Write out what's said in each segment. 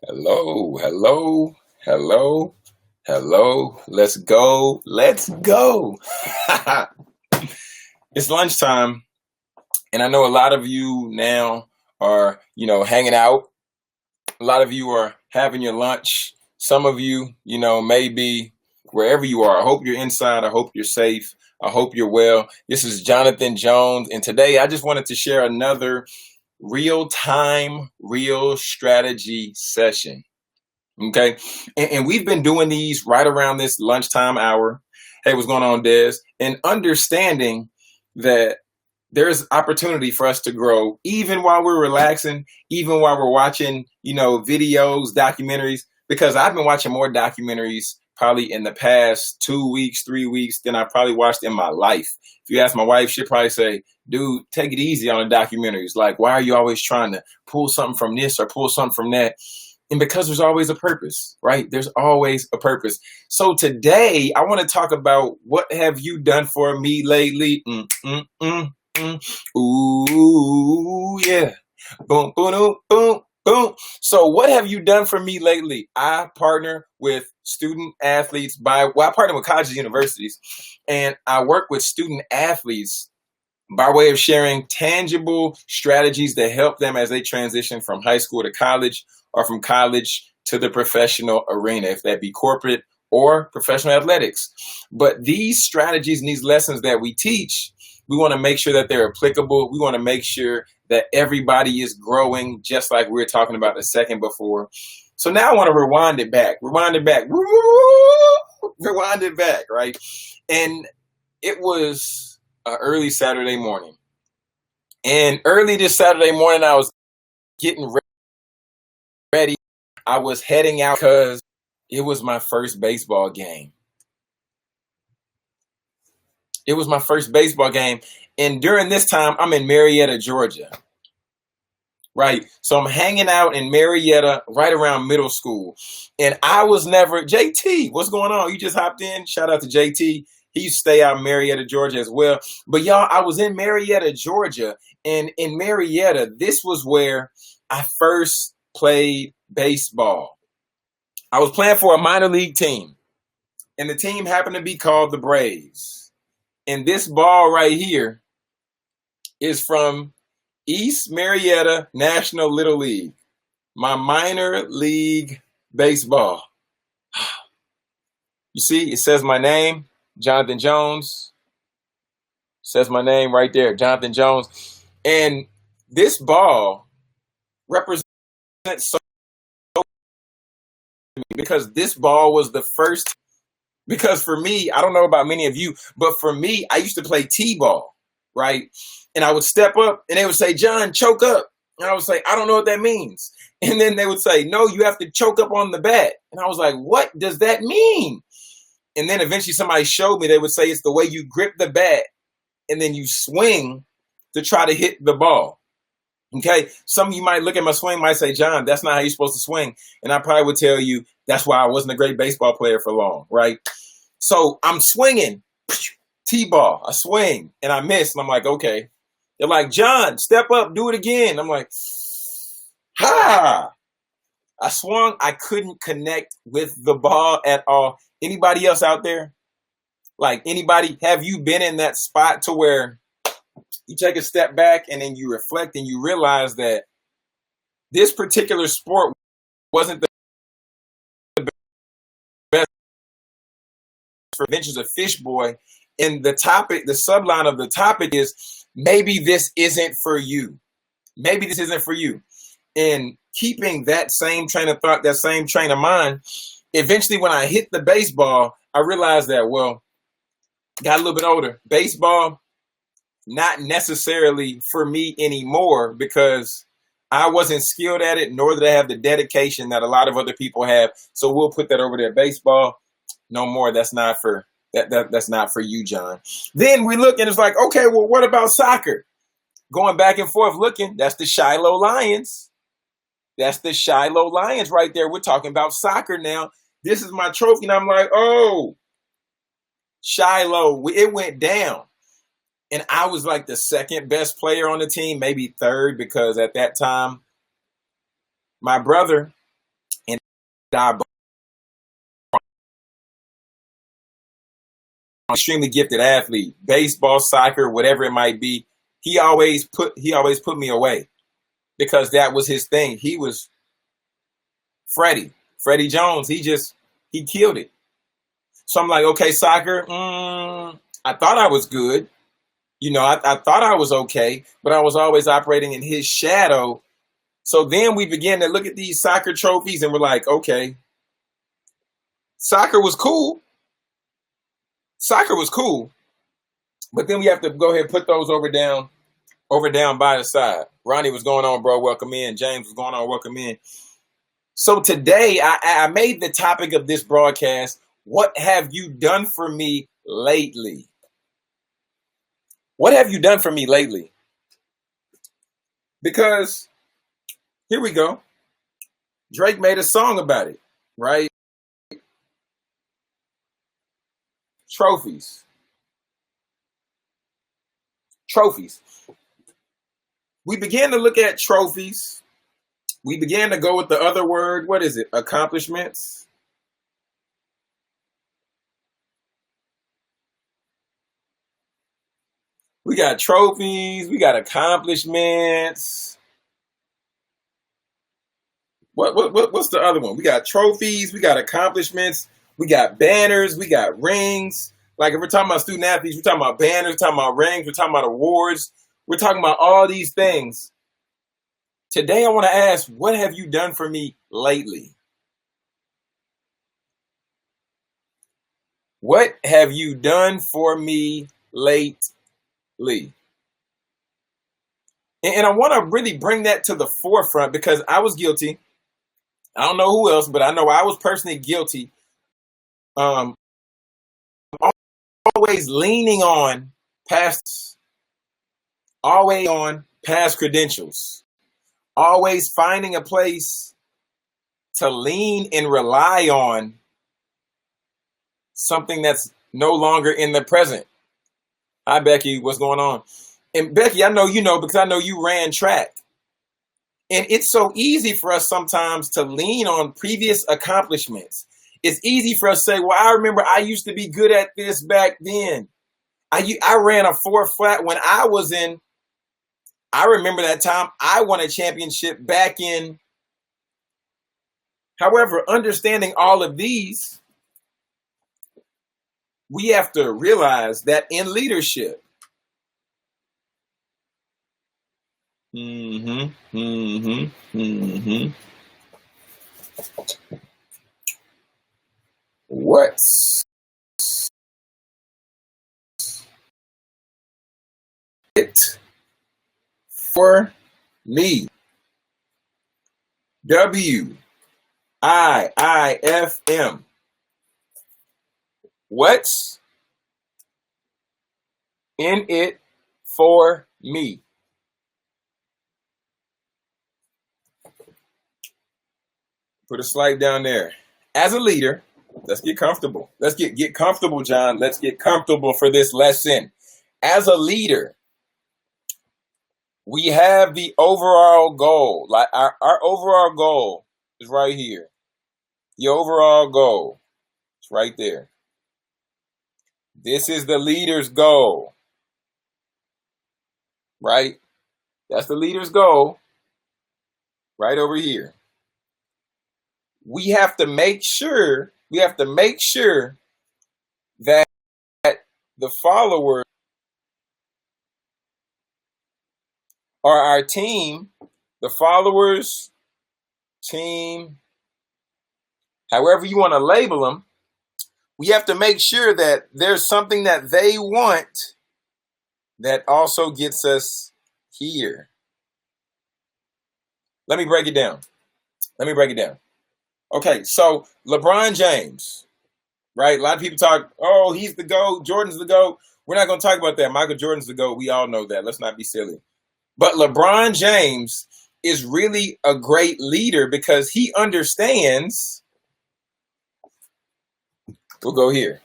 Hello, hello, hello, hello. Let's go. Let's go. It's lunchtime, and I know a lot of you now are, hanging out. A lot of you are having your lunch. Some of you, maybe wherever you are. I hope you're inside. I hope you're safe. I hope you're well. This is Jonathan Jones, and today I just wanted to share another real time, real strategy session. Okay. And we've been doing these right around this lunchtime hour. Hey, what's going on, Des? And understanding that there's opportunity for us to grow even while we're relaxing, even while we're watching, videos, documentaries, because I've been watching more documentaries probably in the past 2 weeks, 3 weeks than I probably watched in my life. If you ask my wife, she'll probably say, dude, take it easy on the documentaries. Like, why are you always trying to pull something from this or pull something from that? And because there's always a purpose, right? There's always a purpose. So today I want to talk about what have you done for me lately? Ooh, yeah. Boom, boom, boom, boom, boom. So what have you done for me lately? I partner with student athletes I partner with colleges and universities, and I work with student athletes by way of sharing tangible strategies that help them as they transition from high school to college or from college to the professional arena, if that be corporate or professional athletics. But these strategies and these lessons that we teach, we want to make sure that they're applicable. We want to make sure that everybody is growing, just like we were talking about a second before. So now I want to rewind it back, right? And it was early Saturday morning. And early this Saturday morning, I was getting ready. I was heading out because it was my first baseball game. It was my first baseball game. And during this time, I'm in Marietta, Georgia. Right. So I'm hanging out in Marietta right around middle school. And I was never, JT, what's going on? You just hopped in. Shout out to JT. He used to stay out in Marietta, Georgia as well. But y'all, I was in Marietta, Georgia. And in Marietta, this was where I first played baseball. I was playing for a minor league team. And the team happened to be called the Braves. And this ball right here is from East Marietta National Little League, my minor league baseball. You see, it says my name, Jonathan Jones. It says my name right there, Jonathan Jones. And this ball represents so because this ball was the first. Because for me, I don't know about many of you, but for me, I used to play T-ball, right? And I would step up and they would say, John, choke up. And I would say, I don't know what that means. And then they would say, no, you have to choke up on the bat. And I was like, what does that mean? And then eventually somebody showed me, they would say it's the way you grip the bat and then you swing to try to hit the ball. Okay, some of you might look at my swing, might say, John, that's not how you're supposed to swing. And I probably would tell you that's why I wasn't a great baseball player for long, right? So I'm swinging, T-ball, I swing, and I miss. And I'm like, okay. They're like, John, step up, do it again. I'm like, ha! I swung, I couldn't connect with the ball at all. Anybody else out there? Like anybody, have you been in that spot to where you take a step back and then you reflect and you realize that this particular sport wasn't the best for Adventures of Fish Boy. And the topic, the subline of the topic is maybe this isn't for you. Maybe this isn't for you. And keeping that same train of thought, that same train of mind, eventually when I hit the baseball, I realized that, well, got a little bit older. Baseball, not necessarily for me anymore because I wasn't skilled at it, nor did I have the dedication that a lot of other people have. So we'll put that over there. Baseball, no more. That's not for that's not for you, John. Then we look and it's like, okay, well, what about soccer? Going back and forth looking, that's the Shiloh Lions. That's the Shiloh Lions right there. We're talking about soccer now. This is my trophy. And I'm like, oh, Shiloh, it went down. And I was like the second best player on the team, maybe third, because at that time, my brother, extremely gifted athlete, baseball, soccer, whatever it might be. He always put me away because that was his thing. He was Freddie Jones. He killed it. So I'm like, okay, soccer. I thought I was good. I thought I was okay, but I was always operating in his shadow. So then we began to look at these soccer trophies and we're like, okay, soccer was cool. Soccer was cool. But then we have to go ahead and put those over down by the side. Ronnie, what's going on, bro? Welcome in. James, what's going on? Welcome in. So today I made the topic of this broadcast, what have you done for me lately? What have you done for me lately? Because here we go. Drake made a song about it, right? Trophies. We began to look at trophies. We began to go with the other word. What is it? Accomplishments. We got trophies. We got accomplishments. What's the other one? We got trophies. We got accomplishments. We got banners. We got rings. Like if we're talking about student athletes, we're talking about banners. We're talking about rings. We're talking about awards. We're talking about all these things. Today, I want to ask, what have you done for me lately? What have you done for me lately? And I want to really bring that to the forefront because I was guilty. I don't know who else, but I know I was personally guilty. Always leaning on past credentials. Always finding a place to lean and rely on something that's no longer in the present. Hi, Becky. What's going on? And Becky, I know you know because I know you ran track. And it's so easy for us sometimes to lean on previous accomplishments. It's easy for us to say, well, I remember I used to be good at this back then. I ran a 4 flat when I was in. I remember that time I won a championship back in. However, understanding all of these, we have to realize that in leadership, what's it for me? WIIFM. What's in it for me? Put a slide down there. As a leader, let's get comfortable. Let's get comfortable, John. Let's get comfortable for this lesson. As a leader, we have the overall goal. Like our overall goal is right here. The overall goal is right there. This is the leader's goal. Right? That's the leader's goal. Right over here. We have to make sure that the followers or our team, the followers, team, however you want to label them, we have to make sure that there's something that they want that also gets us here. Let me break it down. Okay, so LeBron James, right? A lot of people talk, oh, he's the GOAT, Jordan's the GOAT. We're not going to talk about that. Michael Jordan's the GOAT. We all know that. Let's not be silly. But LeBron James is really a great leader because he understands. We'll go here.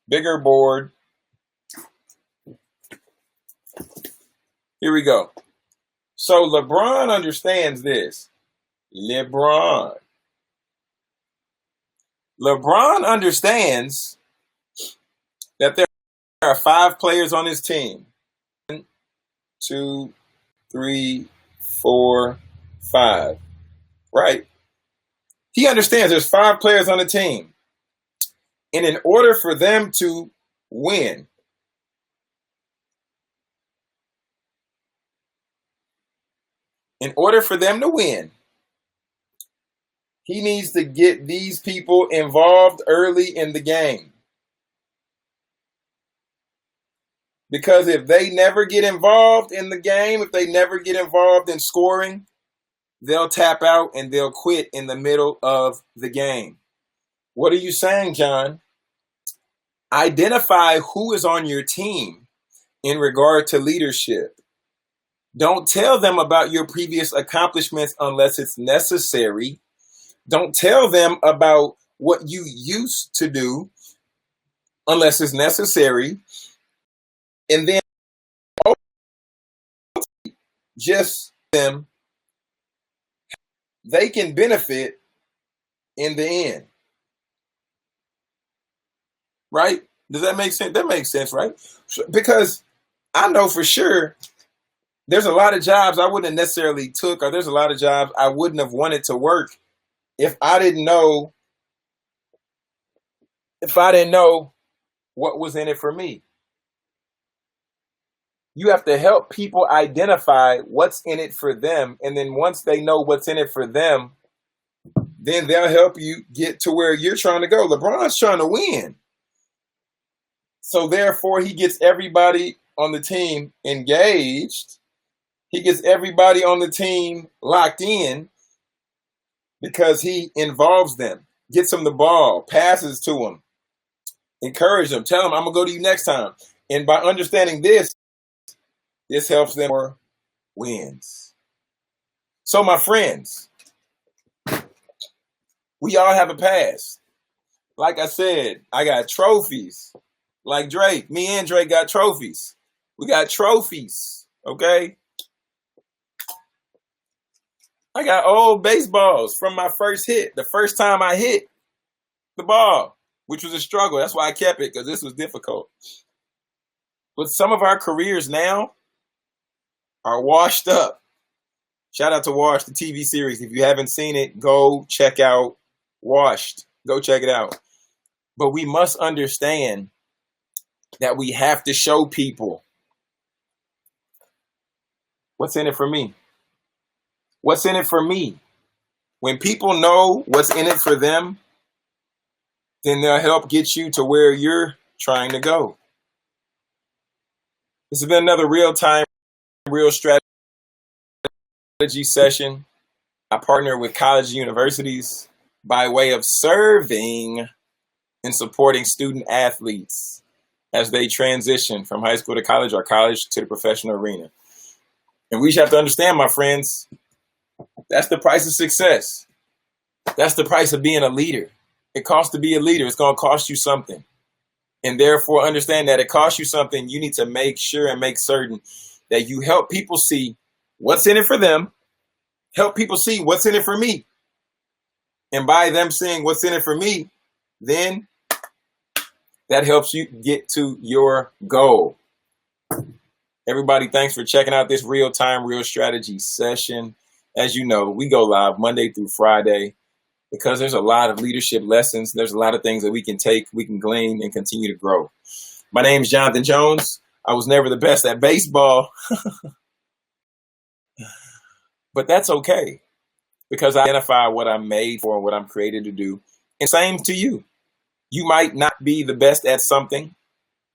Bigger board. Here we go. So LeBron understands this. LeBron LeBron understands that there are 5 players on his team. 1, 2, 3, 4, 5. Right? He understands there's 5 players on the team. And in order for them to win, he needs to get these people involved early in the game. Because if they never get involved in the game, if they never get involved in scoring, they'll tap out and they'll quit in the middle of the game. What are you saying, John? Identify who is on your team in regard to leadership. Don't tell them about your previous accomplishments unless it's necessary. Don't tell them about what you used to do unless it's necessary. And then just them, they can benefit in the end. Right? Does that make sense? That makes sense, right? Because I know for sure there's a lot of jobs I wouldn't have necessarily took, or there's a lot of jobs I wouldn't have wanted to work if I didn't know what was in it for me. You have to help people identify what's in it for them. And then once they know what's in it for them, then they'll help you get to where you're trying to go. LeBron's trying to win. So therefore, he gets everybody on the team engaged. He gets everybody on the team locked in because he involves them, gets them the ball, passes to them, encourage them, tell them, I'm going to go to you next time. And by understanding this helps them more wins. So my friends, we all have a past. Like I said, I got trophies. Like Drake, me and Drake got trophies. We got trophies, okay? I got old baseballs from my first hit. The first time I hit the ball, which was a struggle. That's why I kept it, because this was difficult. But some of our careers now are washed up. Shout out to Washed, the TV series. If you haven't seen it, go check out Washed. Go check it out. But we must understand that we have to show people what's in it for me. What's in it for me? When people know what's in it for them, then they'll help get you to where you're trying to go. This has been another real-time, real strategy session. I partner with colleges and universities by way of serving and supporting student athletes as they transition from high school to college or college to the professional arena. And we have to understand, my friends, that's the price of success. That's the price of being a leader. It costs to be a leader. It's going to cost you something. And therefore, understand that it costs you something. You need to make sure and make certain that you help people see what's in it for them. Help people see what's in it for me. And by them seeing what's in it for me, then that helps you get to your goal. Everybody, thanks for checking out this real-time, real strategy session. As you know, we go live Monday through Friday because there's a lot of leadership lessons. There's a lot of things that we can take, we can glean, and continue to grow. My name is Jonathan Jones. I was never the best at baseball, but that's okay because I identify what I'm made for and what I'm created to do. And same to you. You might not be the best at something.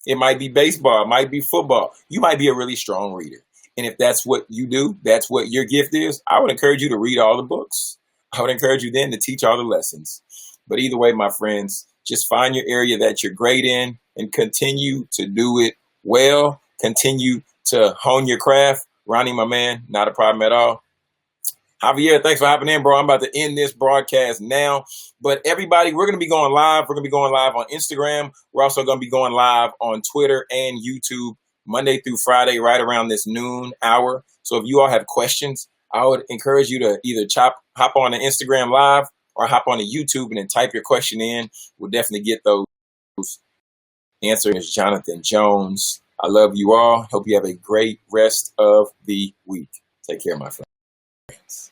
It might be baseball. It might be football. You might be a really strong reader. And if that's what you do, that's what your gift is, I would encourage you to read all the books. I would encourage you then to teach all the lessons. But either way, my friends, just find your area that you're great in and continue to do it well. Continue to hone your craft. Ronnie, my man, not a problem at all. Javier, thanks for hopping in, bro. I'm about to end this broadcast now. But everybody, we're going to be going live. We're going to be going live on Instagram. We're also going to be going live on Twitter and YouTube Monday through Friday, right around this noon hour. So if you all have questions, I would encourage you to either hop on the Instagram live or hop on to YouTube and then type your question in. We'll definitely get those answers. Jonathan Jones. I love you all. Hope you have a great rest of the week. Take care, my friends.